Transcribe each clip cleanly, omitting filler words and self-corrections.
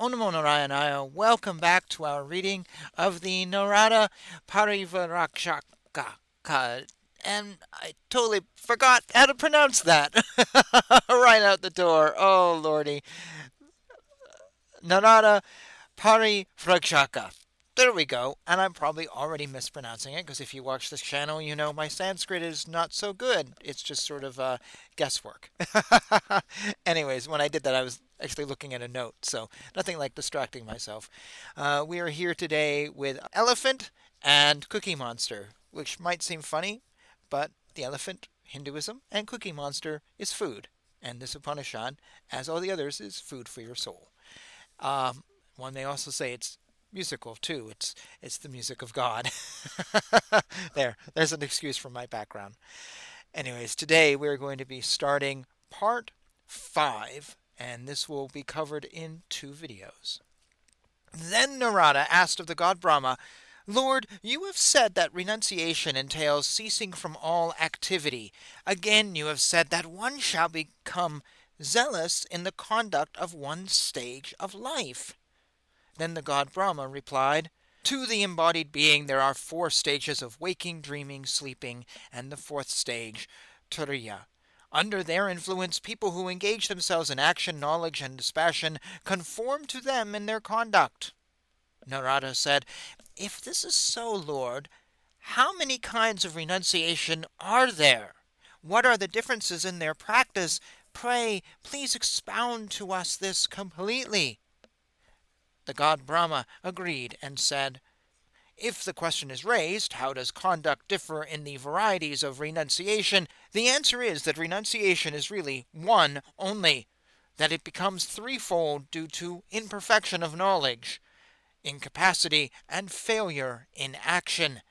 Onamo Narayana. Welcome back to our reading of the Narada Parivarakshaka. And I totally forgot how to pronounce that right out the door. Oh, lordy. Narada Parivrajaka. There we go. And I'm probably already mispronouncing it because if you watch this channel, you know my Sanskrit is not so good. It's just sort of guesswork. Anyways, when I did that, I was actually looking at a note, so nothing like distracting myself. We are here today with Elephant and Cookie Monster, which might seem funny, but the elephant, Hinduism, and Cookie Monster is food. And this Upanishad, as all the others, is food for your soul. Um, One may also say it's musical too. It's the music of God. There's an excuse from my background. Anyways, today we're going to be starting part 5, and this will be covered in 2 videos. Then Narada asked of the god Brahma, Lord, you have said that renunciation entails ceasing from all activity. Again, you have said that one shall become zealous in the conduct of one stage of life. Then the god Brahma replied, To the embodied being there are 4 stages of waking, dreaming, sleeping, and the 4th stage, Turiya. Under their influence, people who engage themselves in action, knowledge, and dispassion conform to them in their conduct. Narada said, If this is so, Lord, how many kinds of renunciation are there? What are the differences in their practice? Pray, please expound to us this completely. The god Brahma agreed and said, If the question is raised, how does conduct differ in the varieties of renunciation? The answer is that renunciation is really one only, that it becomes threefold due to imperfection of knowledge, incapacity, and failure in action.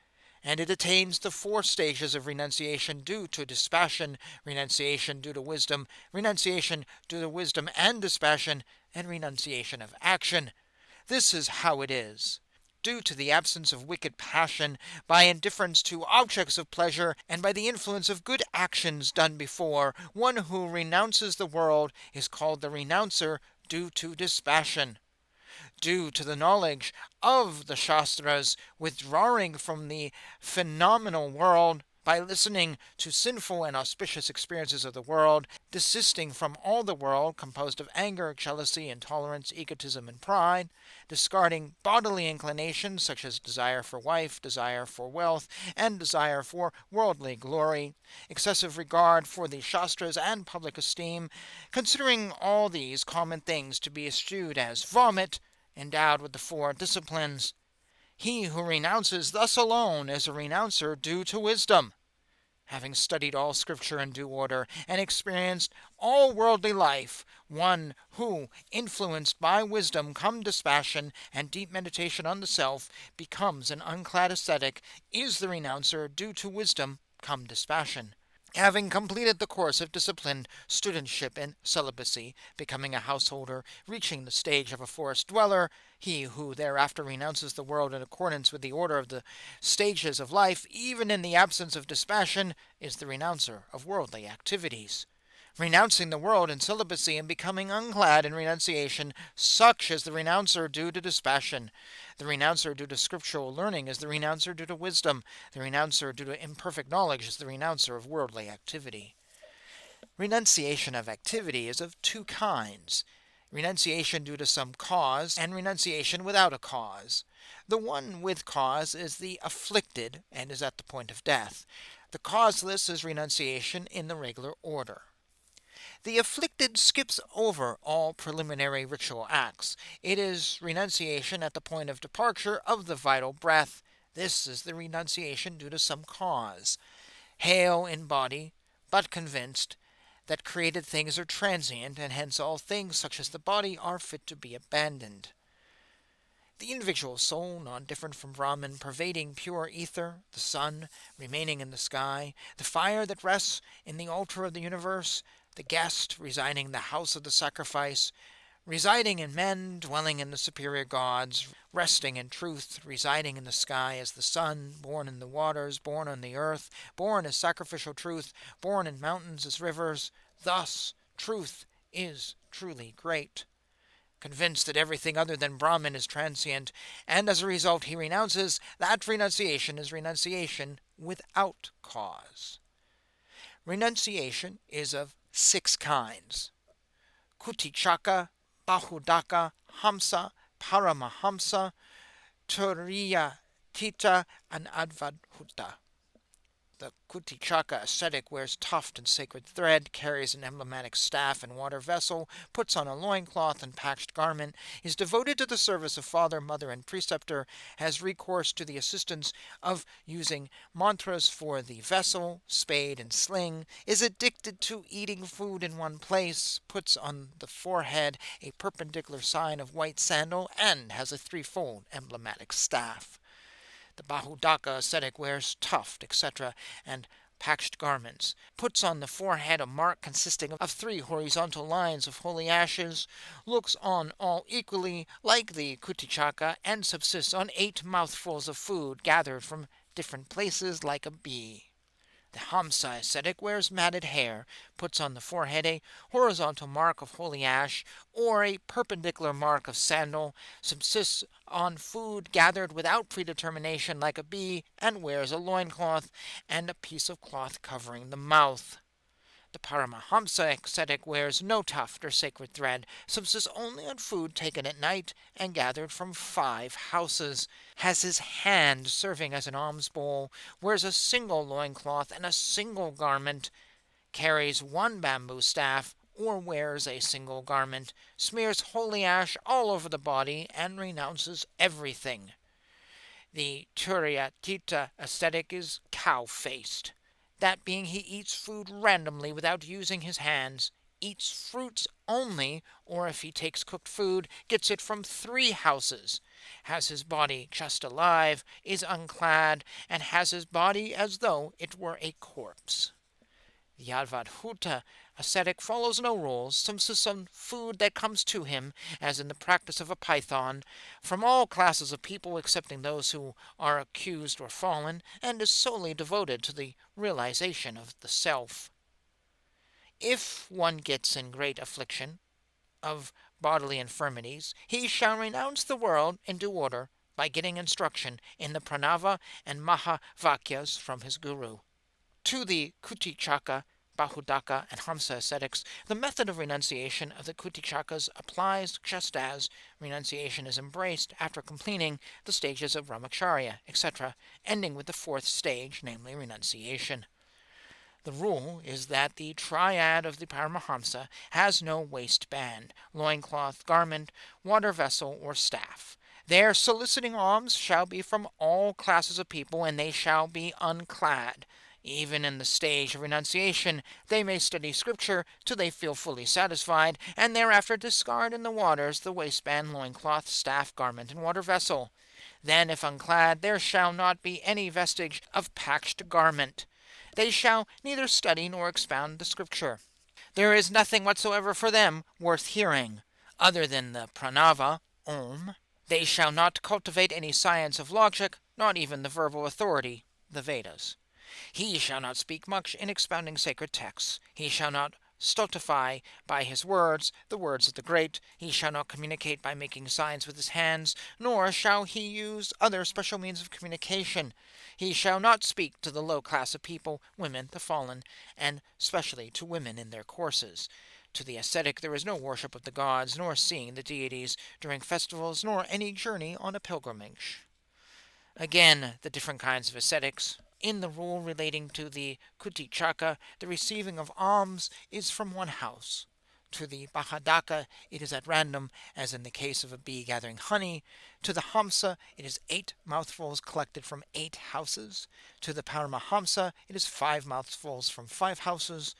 And it attains the 4 stages of renunciation due to dispassion, renunciation due to wisdom, renunciation due to wisdom and dispassion, and renunciation of action. This is how it is. Due to the absence of wicked passion, by indifference to objects of pleasure, and by the influence of good actions done before, one who renounces the world is called the renouncer due to dispassion. Due to the knowledge of the Shastras, withdrawing from the phenomenal world, by listening to sinful and auspicious experiences of the world, desisting from all the world composed of anger, jealousy, intolerance, egotism, and pride, discarding bodily inclinations such as desire for wife, desire for wealth, and desire for worldly glory, excessive regard for the Shastras and public esteem, considering all these common things to be eschewed as vomit, endowed with the 4 disciplines. He who renounces thus alone is a renouncer due to wisdom. Having studied all scripture in due order, and experienced all worldly life, one who, influenced by wisdom, come dispassion, and deep meditation on the self, becomes an unclad ascetic, is the renouncer due to wisdom, come dispassion. Having completed the course of disciplined studentship in celibacy, becoming a householder, reaching the stage of a forest dweller, he who thereafter renounces the world in accordance with the order of the stages of life, even in the absence of dispassion, is the renouncer of worldly activities. Renouncing the world in celibacy and becoming unclad in renunciation, such is the renouncer due to dispassion. The renouncer due to scriptural learning is the renouncer due to wisdom. The renouncer due to imperfect knowledge is the renouncer of worldly activity. Renunciation of activity is of 2 kinds. Renunciation due to some cause, and renunciation without a cause. The one with cause is the afflicted, and is at the point of death. The causeless is renunciation in the regular order. The afflicted skips over all preliminary ritual acts. It is renunciation at the point of departure of the vital breath. This is the renunciation due to some cause. Hale in body, but convinced that created things are transient, and hence all things such as the body are fit to be abandoned. The individual soul, non-different from Brahman, pervading pure ether, the sun, remaining in the sky, the fire that rests in the altar of the universe, the guest residing in the house of the sacrifice, residing in men, dwelling in the superior gods, resting in truth, residing in the sky as the sun, born in the waters, born on the earth, born as sacrificial truth, born in mountains as rivers. Thus, truth is truly great. convinced that everything other than Brahman is transient, and as a result he renounces that renunciation is renunciation without cause. Renunciation is of 6 kinds: Kutichaka, Bahudaka, Hamsa, Paramahamsa, Turiya Tita, and Advadhuta. The Kutichaka ascetic wears tuft and sacred thread, carries an emblematic staff and water vessel, puts on a loincloth and patched garment, is devoted to the service of father, mother, and preceptor, has recourse to the assistance of using mantras for the vessel, spade, and sling, is addicted to eating food in one place, puts on the forehead a perpendicular sign of white sandal, and has a threefold emblematic staff. The Bahudaka ascetic wears tuft, etc., and patched garments, puts on the forehead a mark consisting of 3 horizontal lines of holy ashes, looks on all equally like the Kutichaka, and subsists on 8 mouthfuls of food gathered from different places like a bee. The Hamsa ascetic wears matted hair, puts on the forehead a horizontal mark of holy ash or a perpendicular mark of sandal, subsists on food gathered without predetermination like a bee, and wears a loincloth and a piece of cloth covering the mouth. The Paramahamsa ascetic wears no tuft or sacred thread, subsists only on food taken at night and gathered from 5 houses, has his hand serving as an alms bowl, wears a single loincloth and a single garment, carries 1 bamboo staff, or wears a single garment, smears holy ash all over the body, and renounces everything. The Turiya ascetic is cow-faced. That being, he eats food randomly without using his hands, eats fruits only, or if he takes cooked food, gets it from 3 houses, has his body just alive, is unclad, and has his body as though it were a corpse. The Advadhuta ascetic follows no rules, subsists on food that comes to him, as in the practice of a python, from all classes of people excepting those who are accused or fallen, and is solely devoted to the realization of the self. If one gets in great affliction of bodily infirmities, he shall renounce the world in due order by getting instruction in the Pranava and Mahavakyas from his guru. To the Kutichaka, Bahudaka, and Hamsa ascetics, the method of renunciation of the Kutichakas applies just as renunciation is embraced after completing the stages of Brahmacharya, etc., ending with the 4th stage, namely renunciation. The rule is that the triad of the Paramahamsa has no waistband, loincloth, garment, water vessel, or staff. Their soliciting alms shall be from all classes of people, and they shall be unclad. Even in the stage of renunciation, they may study scripture till they feel fully satisfied, and thereafter discard in the waters the waistband, loincloth, staff, garment, and water vessel. Then, if unclad, there shall not be any vestige of patched garment. They shall neither study nor expound the scripture. There is nothing whatsoever for them worth hearing, other than the pranava, Om. They shall not cultivate any science of logic, not even the verbal authority, the Vedas. He shall not speak much in expounding sacred texts. He shall not stultify by his words the words of the great. He shall not communicate by making signs with his hands, nor shall he use other special means of communication. He shall not speak to the low class of people, women, the fallen, and specially to women in their courses. To the ascetic there is no worship of the gods, nor seeing the deities during festivals, nor any journey on a pilgrimage. Again, the different kinds of ascetics. In the rule relating to the Kutichaka, the receiving of alms is from 1 house. To the Bahadaka, it is at random, as in the case of a bee gathering honey. To the Hamsa, it is 8 mouthfuls collected from 8 houses. To the Paramahamsa, it is 5 mouthfuls from 5 houses,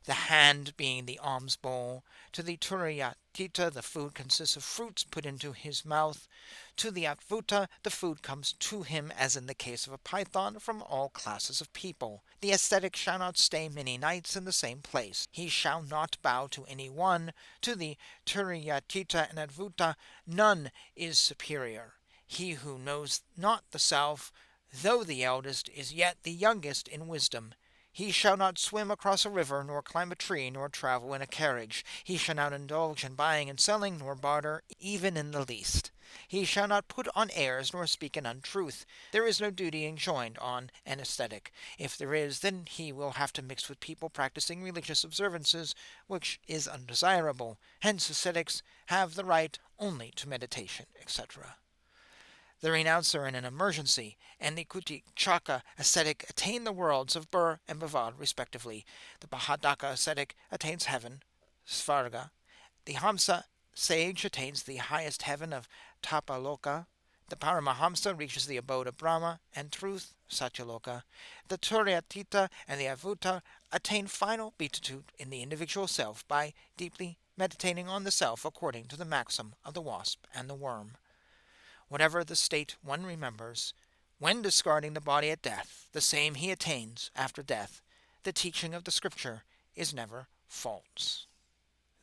the hand being the alms bowl. To the Turiyatita, the food consists of fruits put into his mouth. To the Advuta, the food comes to him, as in the case of a python, from all classes of people. The ascetic shall not stay many nights in the same place. He shall not bow to any one. To the Turiyatita and Advuta, none is superior. He who knows not the self, though the eldest, is yet the youngest in wisdom. He shall not swim across a river, nor climb a tree, nor travel in a carriage. He shall not indulge in buying and selling, nor barter, even in the least. He shall not put on airs, nor speak an untruth. There is no duty enjoined on an ascetic. If there is, then he will have to mix with people practicing religious observances, which is undesirable. Hence ascetics have the right only to meditation, etc. The renouncer in an emergency and the Kutikchaka ascetic attain the worlds of Bur and Bavad respectively. The Bahadaka ascetic attains heaven, Svarga. The Hamsa sage attains the highest heaven of Tapaloka. The Paramahamsa reaches the abode of Brahma and truth, Satyaloka. The Turyatita and the Avuta attain final beatitude in the individual self by deeply meditating on the self according to the maxim of the wasp and the worm. Whatever the state one remembers, when discarding the body at death, the same he attains after death. The teaching of the Scripture is never false.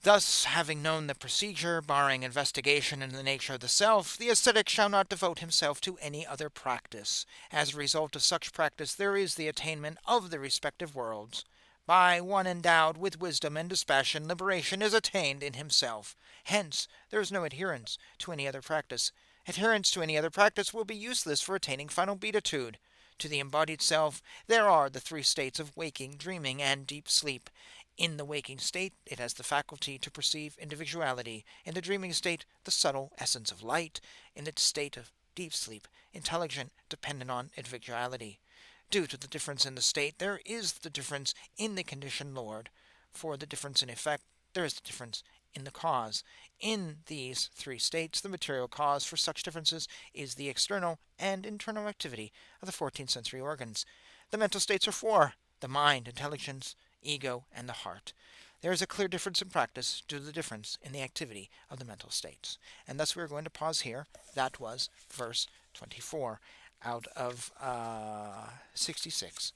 Thus, having known the procedure, barring investigation in the nature of the self, the ascetic shall not devote himself to any other practice. As a result of such practice, there is the attainment of the respective worlds. By one endowed with wisdom and dispassion, liberation is attained in himself. Hence, there is no adherence to any other practice. Adherence to any other practice will be useless for attaining final beatitude. To the embodied self, there are the three states of waking, dreaming, and deep sleep. In the waking state, it has the faculty to perceive individuality. In the dreaming state, the subtle essence of light. In the state of deep sleep, intelligent, dependent on individuality. Due to the difference in the state, there is the difference in the conditioned Lord. For the difference in effect, there is the difference in the cause. In these three states, the material cause for such differences is the external and internal activity of the 14 sensory organs. The mental states are four: the mind, intelligence, ego, and the heart. There is a clear difference in practice due to the difference in the activity of the mental states. And thus we are going to pause here. That was verse 24 out of 66.